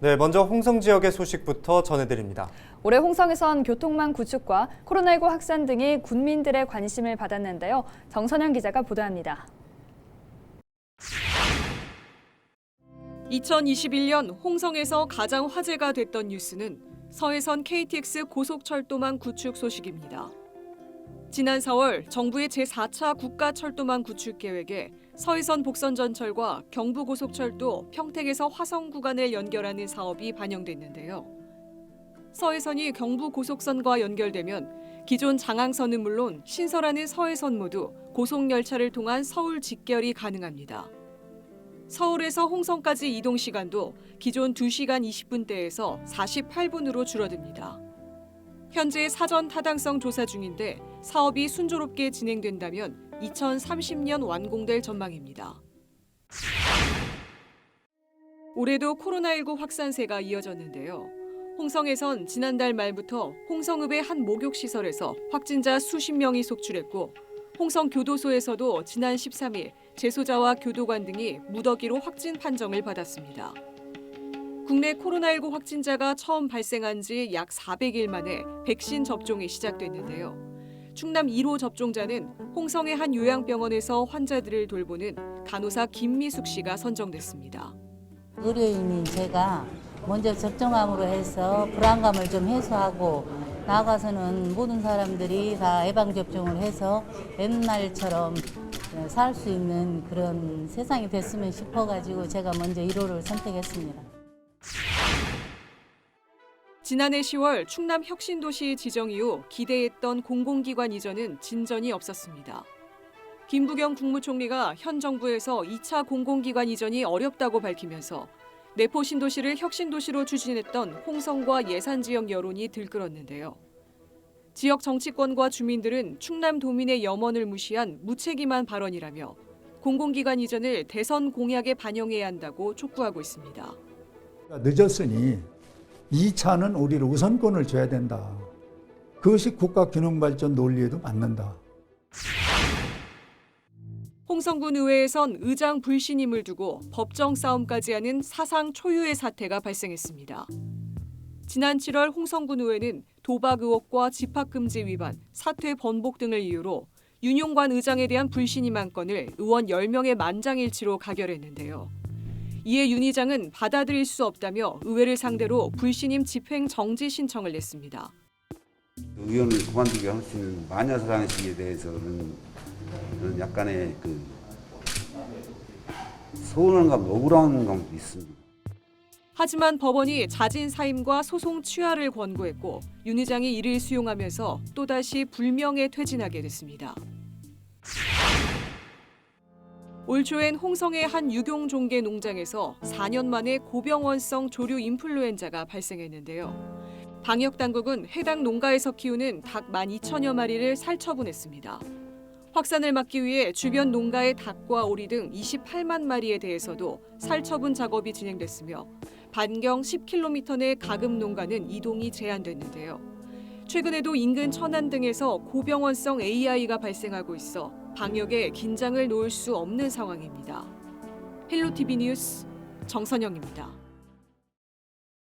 네, 먼저 홍성 지역의 소식부터 전해드립니다. 올해 홍성에선 교통망 구축과 코로나19 확산 등이 군민들의 관심을 받았는데요. 정선영 기자가 보도합니다. 2021년 홍성에서 가장 화제가 됐던 뉴스는 서해선 KTX 고속철도망 구축 소식입니다. 지난 4월 정부의 제4차 국가철도망 구축 계획에 서해선 복선전철과 경부고속철도 평택에서 화성 구간을 연결하는 사업이 반영됐는데요. 서해선이 경부고속선과 연결되면 기존 장항선은 물론 신설하는 서해선 모두 고속열차를 통한 서울 직결이 가능합니다. 서울에서 홍성까지 이동 시간도 기존 2시간 20분대에서 48분으로 줄어듭니다. 현재 사전 타당성 조사 중인데 사업이 순조롭게 진행된다면 2030년 완공될 전망입니다. 올해도 코로나19 확산세가 이어졌는데요. 홍성에선 지난달 말부터 홍성읍의 한 목욕시설에서 확진자 수십 명이 속출했고 홍성교도소에서도 지난 13일 재소자와 교도관 등이 무더기로 확진 판정을 받았습니다. 국내 코로나19 확진자가 처음 발생한 지 약 400일 만에 백신 접종이 시작됐는데요. 충남 1호 접종자는 홍성의 한 요양병원에서 환자들을 돌보는 간호사 김미숙 씨가 선정됐습니다. 의료인인 제가 먼저 접종함으로 해서 불안감을 좀 해소하고 나아가서는 모든 사람들이 다 예방접종을 해서 옛날처럼 살 수 있는 그런 세상이 됐으면 싶어가지고 제가 먼저 1호를 선택했습니다. 지난해 10월 충남 혁신도시 지정 이후 기대했던 공공기관 이전은 진전이 없었습니다. 김부겸 국무총리가 현 정부에서 2차 공공기관 이전이 어렵다고 밝히면서 내포 신도시를 혁신도시로 추진했던 홍성과 예산지역 여론이 들끓었는데요. 지역 정치권과 주민들은 충남도민의 염원을 무시한 무책임한 발언이라며 공공기관 이전을 대선 공약에 반영해야 한다고 촉구하고 있습니다. 늦었으니 2차는 우리를 우선권을 줘야 된다. 그것이 국가균형발전 논리에도 맞는다. 홍성군 의회에선 의장 불신임을 두고 법정 싸움까지 하는 사상 초유의 사태가 발생했습니다. 지난 7월 홍성군 의회는 도박 의혹과 집합금지 위반, 사퇴 번복 등을 이유로 윤용관 의장에 대한 불신임 한 건을 의원 10명의 만장일치로 가결했는데요. 이에 윤 의장은 받아들일 수 없다며 의회를 상대로 불신임 집행 정지 신청을 냈습니다. 의원을 그만두게 할 수 있는 마녀사상식에 대해서는 약간의 서운한 감, 억울한 감도 있습니다. 하지만 법원이 자진 사임과 소송 취하를 권고했고 윤 의장이 이를 수용하면서 또다시 불명예 퇴진하게 됐습니다. 올 초엔 홍성의 한 유경종개 농장에서 4년 만에 고병원성 조류 인플루엔자가 발생했는데요. 방역당국은 해당 농가에서 키우는 닭 12,000여 마리를 살처분했습니다. 확산을 막기 위해 주변 농가의 닭과 오리 등 28만 마리에 대해서도 살처분 작업이 진행됐으며 반경 10km 내 가금 농가는 이동이 제한됐는데요. 최근에도 인근 천안 등에서 고병원성 AI가 발생하고 있어 방역에 긴장을 놓을 수 없는 상황입니다. 헬로티비 뉴스 정선영입니다.